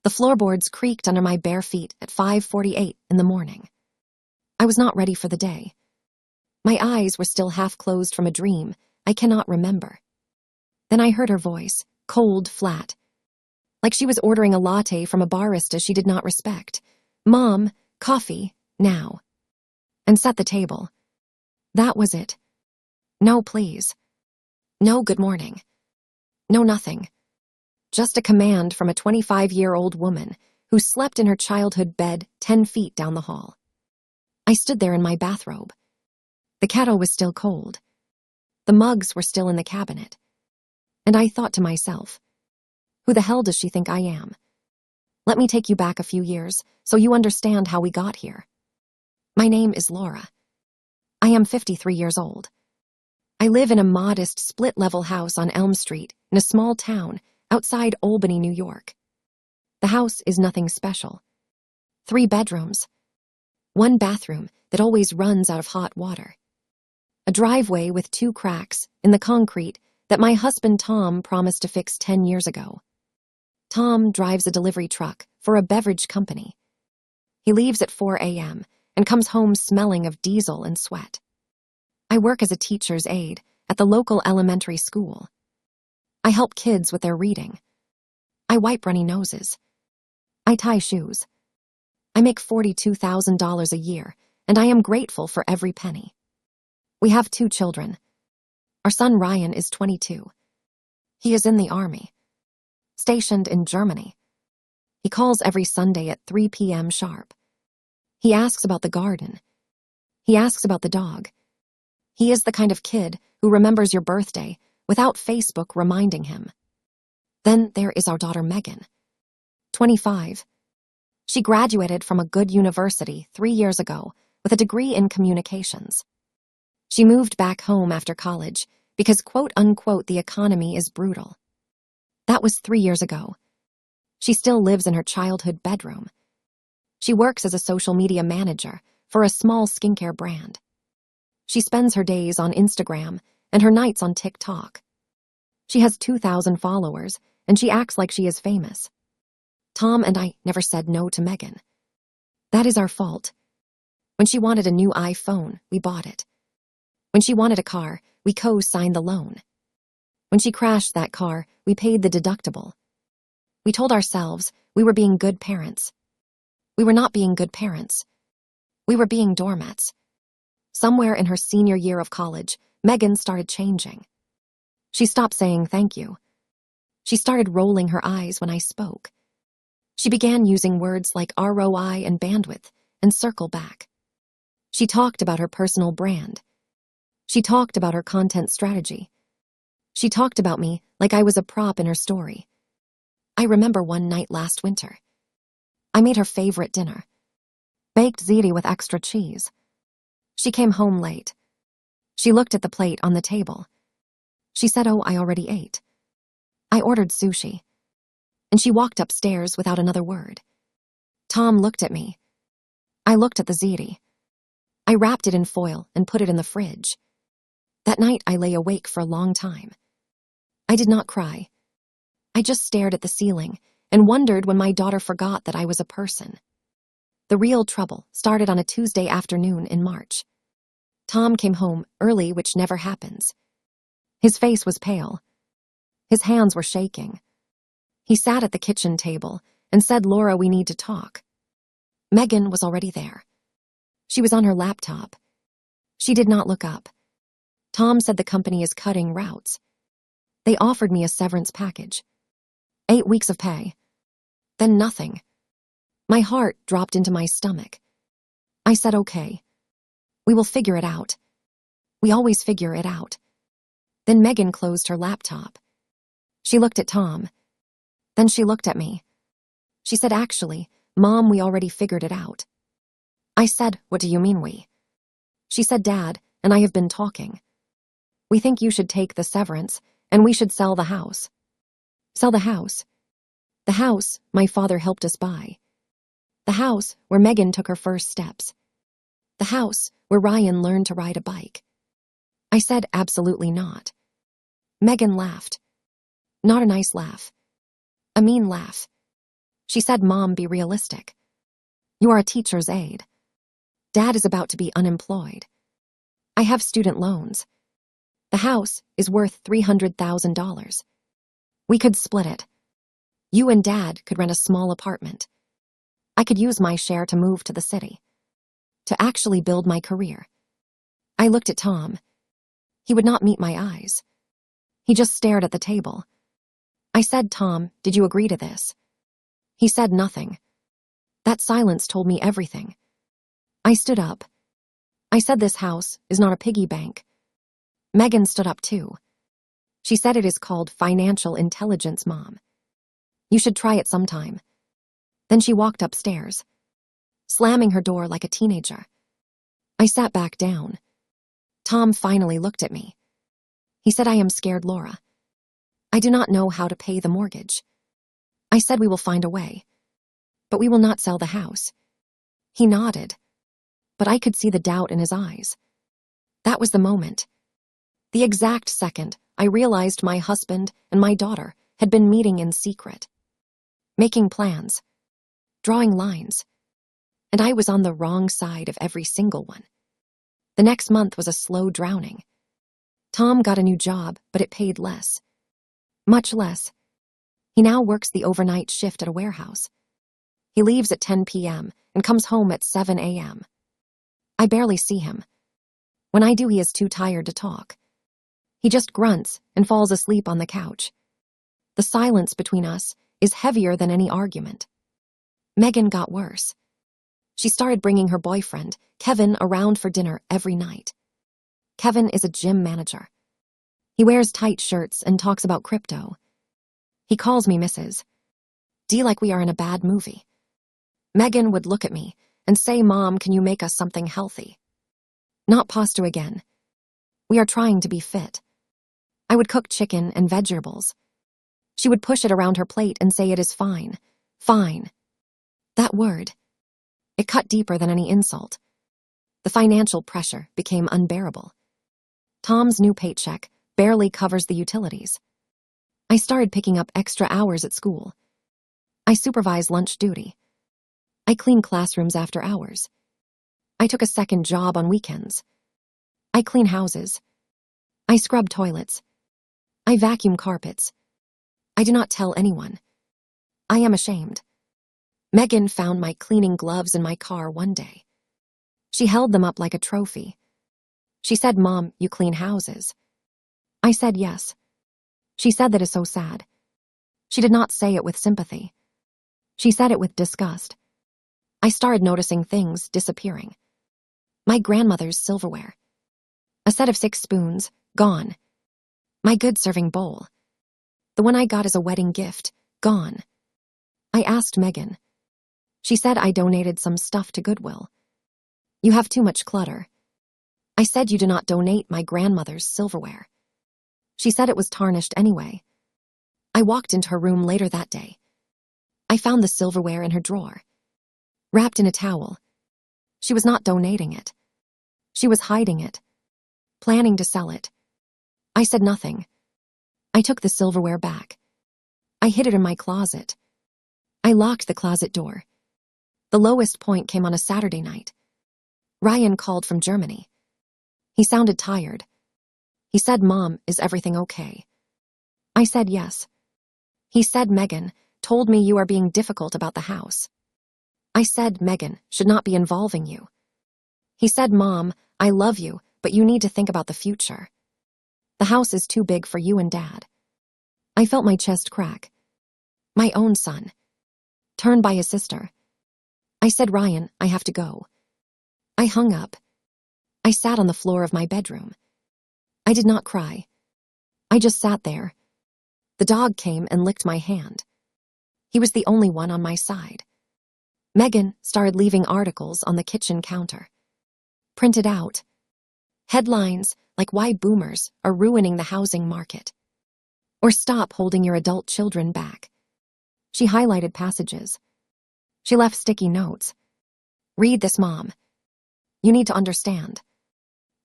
The floorboards creaked under my bare feet at 5:48 in the morning. I was not ready for the day. My eyes were still half closed from a dream I cannot remember. Then I heard her voice, cold, flat, like she was ordering a latte from a barista she did not respect. "Mom, coffee, now." And set the table. That was it. No, please. No good morning. No nothing. Just a command from a 25-year-old woman who slept in her childhood bed 10 feet down the hall. I stood there in my bathrobe. The kettle was still cold. The mugs were still in the cabinet. And I thought to myself, who the hell does she think I am? Let me take you back a few years so you understand how we got here. My name is Laura. I am 53 years old. I live in a modest split-level house on Elm Street in a small town outside Albany, New York. The house is nothing special. 3 bedrooms. 1 bathroom that always runs out of hot water. A driveway with 2 cracks in the concrete that my husband Tom promised to fix 10 years ago. Tom drives a delivery truck for a beverage company. He leaves at 4 a.m. and comes home smelling of diesel and sweat. I work as a teacher's aide at the local elementary school. I help kids with their reading. I wipe runny noses. I tie shoes. I make $42,000 a year, and I am grateful for every penny. We have 2 children. Our son Ryan is 22. He is in the army, stationed in Germany. He calls every Sunday at 3 p.m. sharp. He asks about the garden. He asks about the dog. He is the kind of kid who remembers your birthday without Facebook reminding him. Then there is our daughter Megan, 25. She graduated from a good university 3 years ago with a degree in communications. She moved back home after college because quote-unquote the economy is brutal. That was 3 years ago. She still lives in her childhood bedroom. She works as a social media manager for a small skincare brand. She spends her days on Instagram and her nights on TikTok. She has 2,000 followers, and she acts like she is famous. Tom and I never said no to Megan. That is our fault. When she wanted a new iPhone, we bought it. When she wanted a car, we co-signed the loan. When she crashed that car, we paid the deductible. We told ourselves we were being good parents. We were not being good parents. We were being doormats. Somewhere in her senior year of college, Megan started changing. She stopped saying thank you. She started rolling her eyes when I spoke. She began using words like ROI and bandwidth and circle back. She talked about her personal brand. She talked about her content strategy. She talked about me like I was a prop in her story. I remember one night last winter. I made her favorite dinner, baked ziti with extra cheese. She came home late. She looked at the plate on the table. She said, "Oh, I already ate." I ordered sushi, and she walked upstairs without another word. Tom looked at me. I looked at the ziti. I wrapped it in foil and put it in the fridge. That night, I lay awake for a long time. I did not cry. I just stared at the ceiling and wondered when my daughter forgot that I was a person. The real trouble started on a Tuesday afternoon in March. Tom came home early, which never happens. His face was pale. His hands were shaking. He sat at the kitchen table and said, "Laura, we need to talk." Megan was already there. She was on her laptop. She did not look up. Tom said the company is cutting routes. They offered me a severance package. 8 weeks of pay. Then nothing. My heart dropped into my stomach. I said, "Okay. We will figure it out. We always figure it out." Then Megan closed her laptop. She looked at Tom. Then she looked at me. She said, "Actually, Mom, we already figured it out." I said, "What do you mean we?" She said, "Dad and I have been talking. We think you should take the severance and we should sell the house." Sell the house. The house my father helped us buy. The house where Megan took her first steps. The house where Ryan learned to ride a bike. I said, "Absolutely not." Megan laughed. Not a nice laugh. A mean laugh. She said, "Mom, be realistic. You are a teacher's aide. Dad is about to be unemployed. I have student loans. The house is worth $300,000. We could split it. You and Dad could rent a small apartment. I could use my share to move to the city, to actually build my career." I looked at Tom. He would not meet my eyes. He just stared at the table. I said, "Tom, did you agree to this?" He said nothing. That silence told me everything. I stood up. I said, "This house is not a piggy bank." Megan stood up too. She said, "It is called financial intelligence, Mom. You should try it sometime." Then she walked upstairs, slamming her door like a teenager. I sat back down. Tom finally looked at me. He said, "I am scared, Laura. I do not know how to pay the mortgage." I said, "We will find a way. But we will not sell the house." He nodded, but I could see the doubt in his eyes. That was the moment. The exact second I realized my husband and my daughter had been meeting in secret, making plans, drawing lines, and I was on the wrong side of every single one. The next month was a slow drowning. Tom got a new job, but it paid less. Much less. He now works the overnight shift at a warehouse. He leaves at 10 p.m. and comes home at 7 a.m. I barely see him. When I do, he is too tired to talk. He just grunts and falls asleep on the couch. The silence between us is heavier than any argument. Megan got worse. She started bringing her boyfriend, Kevin, around for dinner every night. Kevin is a gym manager. He wears tight shirts and talks about crypto. He calls me Mrs. D like we are in a bad movie. Megan would look at me and say, "Mom, can you make us something healthy? Not pasta again. We are trying to be fit." I would cook chicken and vegetables. She would push it around her plate and say, "It is fine, fine." That word, it cut deeper than any insult. The financial pressure became unbearable. Tom's new paycheck barely covers the utilities. I started picking up extra hours at school. I supervise lunch duty. I clean classrooms after hours. I took a second job on weekends. I clean houses. I scrub toilets. I vacuum carpets. I do not tell anyone. I am ashamed. Megan found my cleaning gloves in my car one day. She held them up like a trophy. She said, "Mom, you clean houses." I said yes. She said, "That is so sad." She did not say it with sympathy. She said it with disgust. I started noticing things disappearing. My grandmother's silverware. A set of 6 spoons, gone. My good serving bowl. The one I got as a wedding gift, gone. I asked Megan. She said I donated some stuff to Goodwill. "You have too much clutter." I said, "You do not donate my grandmother's silverware." She said it was tarnished anyway. I walked into her room later that day. I found the silverware in her drawer, wrapped in a towel. She was not donating it. She was hiding it, planning to sell it. I said nothing. I took the silverware back. I hid it in my closet. I locked the closet door. The lowest point came on a Saturday night. Ryan called from Germany. He sounded tired. He said, "Mom, is everything okay?" I said yes. He said, "Megan told me you are being difficult about the house." I said, "Megan should not be involving you." He said, "Mom, I love you, but you need to think about the future. The house is too big for you and Dad." I felt my chest crack. My own son, turned by his sister. I said, "Ryan, I have to go." I hung up. I sat on the floor of my bedroom. I did not cry. I just sat there. The dog came and licked my hand. He was the only one on my side. Megan started leaving articles on the kitchen counter. Printed out. Headlines like "Why Boomers Are Ruining the Housing Market," or "Stop Holding Your Adult Children Back." She highlighted passages. She left sticky notes. "Read this, Mom. You need to understand."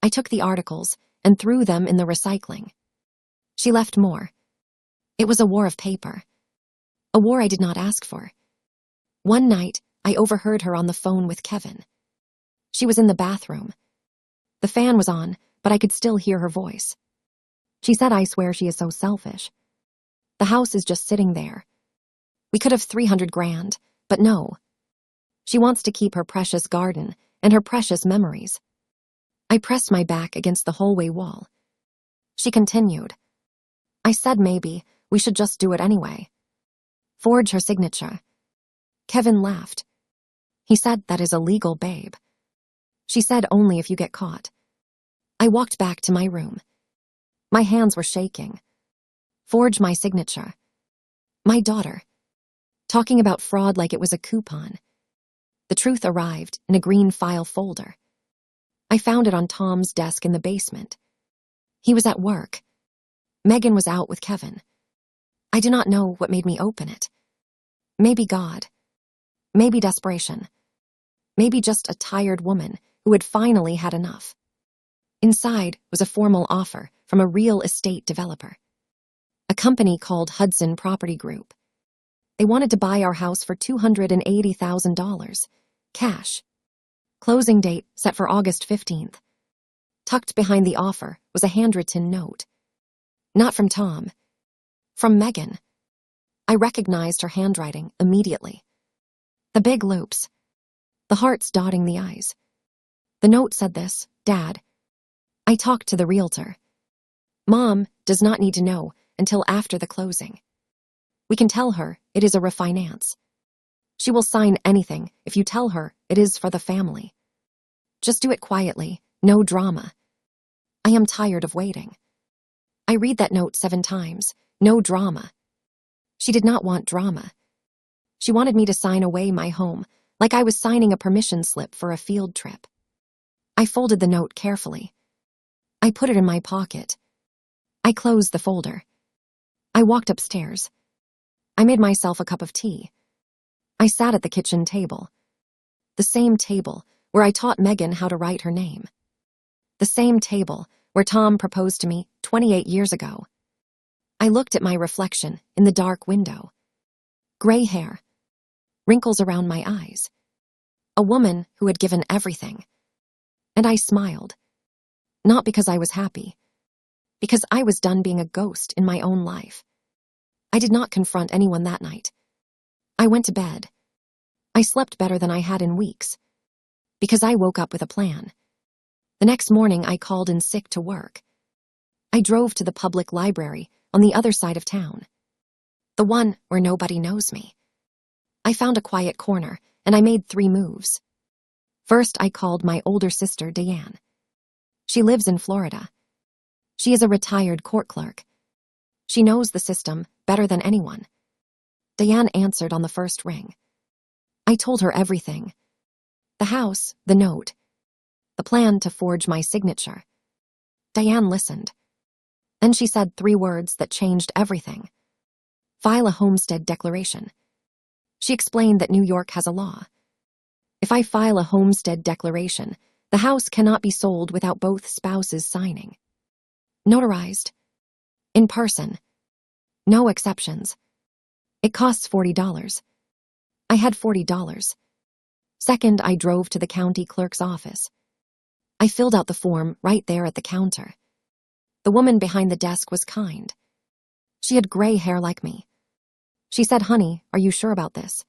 I took the articles and threw them in the recycling. She left more. It was a war of paper. A war I did not ask for. One night, I overheard her on the phone with Kevin. She was in the bathroom. The fan was on, but I could still hear her voice. She said, "I swear she is so selfish. The house is just sitting there. We could have 300 grand, but no. She wants to keep her precious garden and her precious memories." I pressed my back against the hallway wall. She continued. I said maybe we should just do it anyway. Forge her signature. Kevin laughed. He said, "That is illegal, babe." She said, "Only if you get caught." I walked back to my room. My hands were shaking. Forge my signature. My daughter. Talking about fraud like it was a coupon. The truth arrived in a green file folder. I found it on Tom's desk in the basement. He was at work. Megan was out with Kevin. I do not know what made me open it. Maybe God. Maybe desperation. Maybe just a tired woman who had finally had enough. Inside was a formal offer from a real estate developer. A company called Hudson Property Group. They wanted to buy our house for $280,000. Cash. Closing date set for August 15th. Tucked behind the offer was a handwritten note. Not from Tom. From Megan. I recognized her handwriting immediately. The big loops. The hearts dotting the I's. The note said this, "Dad." I talked to the realtor. "Mom does not need to know until after the closing. We can tell her it is a refinance. She will sign anything if you tell her it is for the family. Just do it quietly, no drama. I am tired of waiting." I read that note 7 times, no drama. She did not want drama. She wanted me to sign away my home like I was signing a permission slip for a field trip. I folded the note carefully. I put it in my pocket. I closed the folder. I walked upstairs. I made myself a cup of tea. I sat at the kitchen table. The same table where I taught Megan how to write her name. The same table where Tom proposed to me 28 years ago. I looked at my reflection in the dark window. Gray hair. Wrinkles around my eyes. A woman who had given everything. And I smiled. Not because I was happy. Because I was done being a ghost in my own life. I did not confront anyone that night. I went to bed. I slept better than I had in weeks. Because I woke up with a plan. The next morning I called in sick to work. I drove to the public library on the other side of town. The one where nobody knows me. I found a quiet corner and I made 3 moves. First, I called my older sister, Diane. She lives in Florida. She is a retired court clerk. She knows the system better than anyone. Diane answered on the first ring. I told her everything. The house, the note, the plan to forge my signature. Diane listened. Then she said 3 words that changed everything. File a homestead declaration. She explained that New York has a law. If I file a homestead declaration, the house cannot be sold without both spouses signing. Notarized. In person. No exceptions. It costs $40. I had $40. Second, I drove to the county clerk's office. I filled out the form right there at the counter. The woman behind the desk was kind. She had gray hair like me. She said, "Honey, are you sure about this?"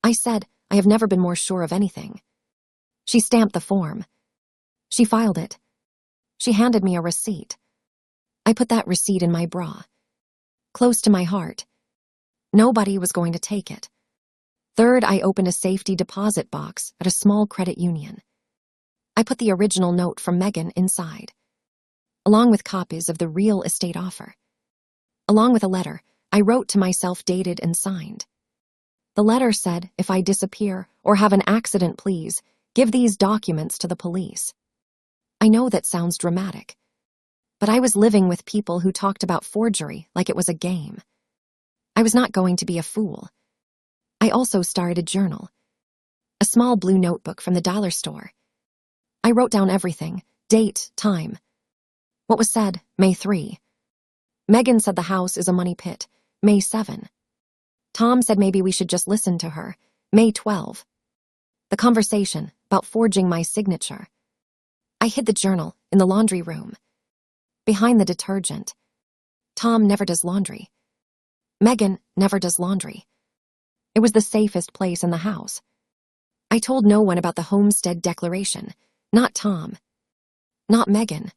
I said, "I have never been more sure of anything." She stamped the form. She filed it. She handed me a receipt. I put that receipt in my bra. Close to my heart. Nobody was going to take it. Third, I opened a safety deposit box at a small credit union. I put the original note from Megan inside, along with copies of the real estate offer. Along with a letter I wrote to myself, dated and signed. The letter said, "If I disappear or have an accident, please give these documents to the police." I know that sounds dramatic, but I was living with people who talked about forgery like it was a game. I was not going to be a fool. I also started a journal, a small blue notebook from the dollar store. I wrote down everything, date, time. What was said, May 3. Megan said the house is a money pit, May 7. Tom said maybe we should just listen to her, May 12. The conversation about forging my signature. I hid the journal in the laundry room, behind the detergent. Tom never does laundry. Megan never does laundry. It was the safest place in the house. I told no one about the homestead declaration. Not Tom. Not Megan.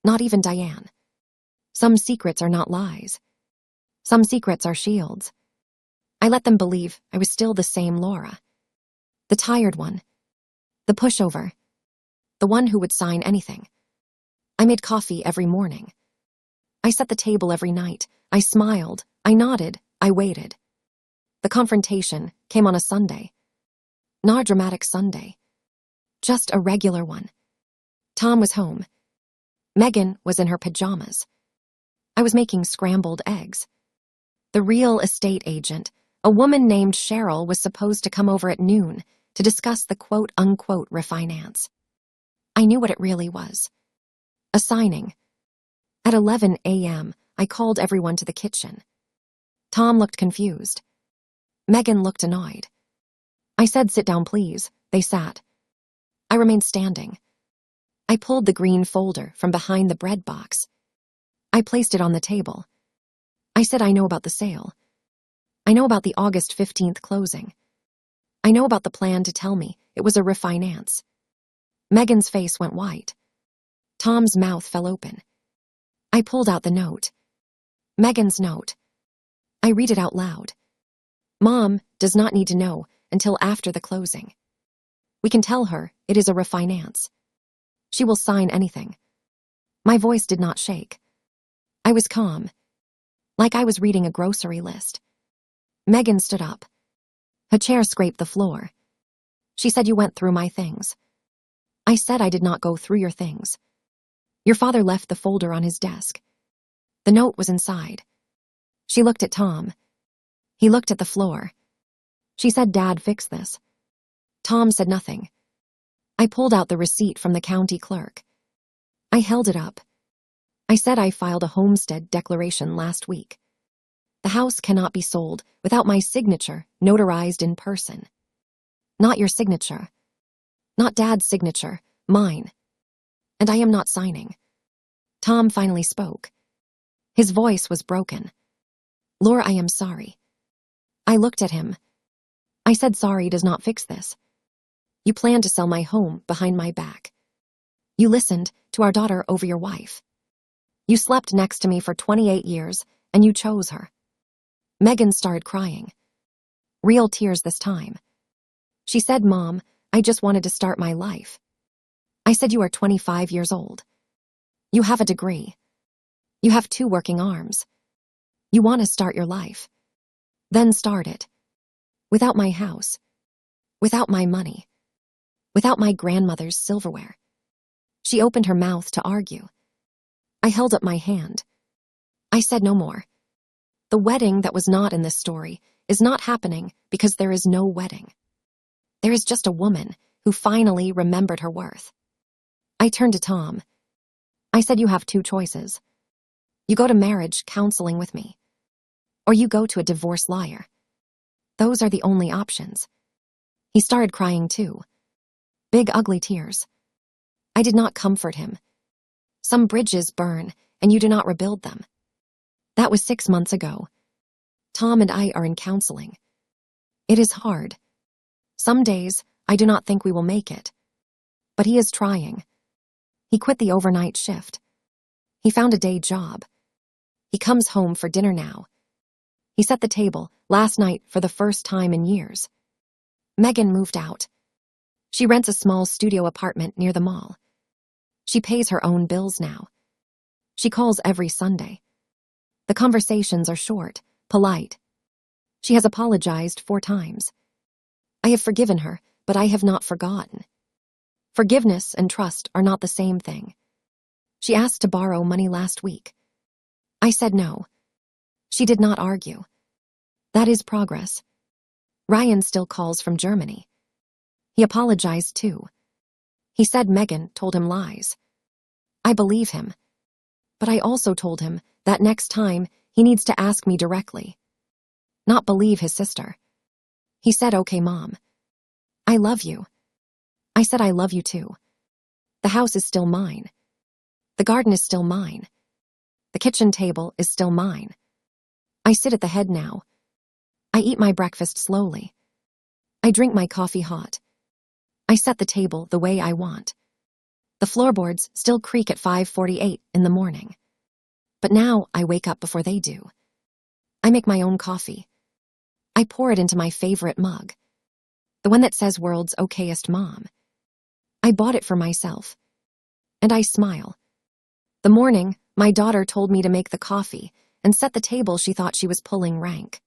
Not even Diane. Some secrets are not lies. Some secrets are shields. I let them believe I was still the same Laura. The tired one. The pushover. The one who would sign anything. I made coffee every morning. I set the table every night. I smiled. I nodded. I waited. The confrontation came on a Sunday. Not a dramatic Sunday. Just a regular one. Tom was home. Megan was in her pajamas. I was making scrambled eggs. The real estate agent, a woman named Cheryl, was supposed to come over at noon to discuss the quote-unquote refinance. I knew what it really was. A signing. At 11 a.m., I called everyone to the kitchen. Tom looked confused. Megan looked annoyed. I said, "Sit down, please." They sat. I remained standing. I pulled the green folder from behind the bread box. I placed it on the table. I said, "I know about the sale. I know about the August 15th closing. I know about the plan to tell me it was a refinance." Megan's face went white. Tom's mouth fell open. I pulled out the note. Megan's note. I read it out loud. "Mom does not need to know until after the closing. We can tell her it is a refinance. She will sign anything." My voice did not shake. I was calm, like I was reading a grocery list. Megan stood up. Her chair scraped the floor. She said, "You went through my things." I said, "I did not go through your things. Your father left the folder on his desk. The note was inside." She looked at Tom. He looked at the floor. She said, "Dad fixed this." Tom said nothing. I pulled out the receipt from the county clerk. I held it up. I said, "I filed a homestead declaration last week. The house cannot be sold without my signature notarized in person. Not your signature. Not Dad's signature, mine. And I am not signing." Tom finally spoke. His voice was broken. "Laura, I am sorry." I looked at him. I said, "Sorry does not fix this. You planned to sell my home behind my back. You listened to our daughter over your wife. You slept next to me for 28 years, and you chose her." Megan started crying. Real tears this time. She said, "Mom, I just wanted to start my life." I said, "You are 25 years old. You have a degree. You have 2 working arms. You want to start your life. Then start it. Without my house. Without my money. Without my grandmother's silverware." She opened her mouth to argue. I held up my hand. I said no more. The wedding that was not in this story is not happening because there is no wedding. There is just a woman who finally remembered her worth. I turned to Tom. I said, "You have 2 choices. You go to marriage counseling with me, or you go to a divorce lawyer. Those are the only options." He started crying too. Big, ugly tears. I did not comfort him. Some bridges burn, and you do not rebuild them. That was 6 months ago. Tom and I are in counseling. It is hard. Some days, I do not think we will make it. But he is trying. He quit the overnight shift. He found a day job. He comes home for dinner now. He set the table last night for the first time in years. Megan moved out. She rents a small studio apartment near the mall. She pays her own bills now. She calls every Sunday. The conversations are short, polite. She has apologized 4 times. I have forgiven her, but I have not forgotten. Forgiveness and trust are not the same thing. She asked to borrow money last week. I said no. She did not argue. That is progress. Ryan still calls from Germany. He apologized too. He said Megan told him lies. I believe him. But I also told him that next time he needs to ask me directly. Not believe his sister. He said, "Okay, Mom. I love you." I said, "I love you too. The house is still mine. The garden is still mine. The kitchen table is still mine. I sit at the head now. I eat my breakfast slowly. I drink my coffee hot. I set the table the way I want. The floorboards still creak at 5:48 in the morning. But now I wake up before they do. I make my own coffee. I pour it into my favorite mug, the one that says World's Okayest Mom. I bought it for myself. And I smile. The morning, my daughter told me to make the coffee and set the table. She thought she was pulling rank.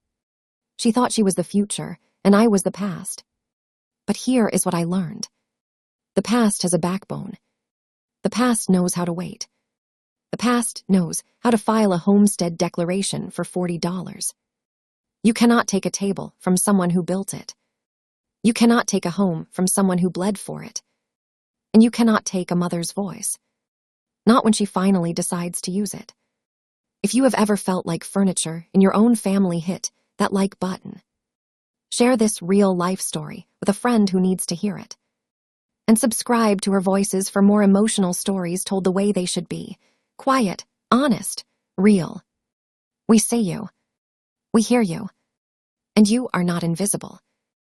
She thought she was the future, and I was the past. But here is what I learned. The past has a backbone. The past knows how to wait. The past knows how to file a homestead declaration for $40. You cannot take a table from someone who built it. You cannot take a home from someone who bled for it. And you cannot take a mother's voice. Not when she finally decides to use it. If you have ever felt like furniture in your own family, hit that like button. Share this real life story with a friend who needs to hear it. And subscribe to her voices for more emotional stories told the way they should be. Quiet, honest, real. We see you. We hear you. And you are not invisible.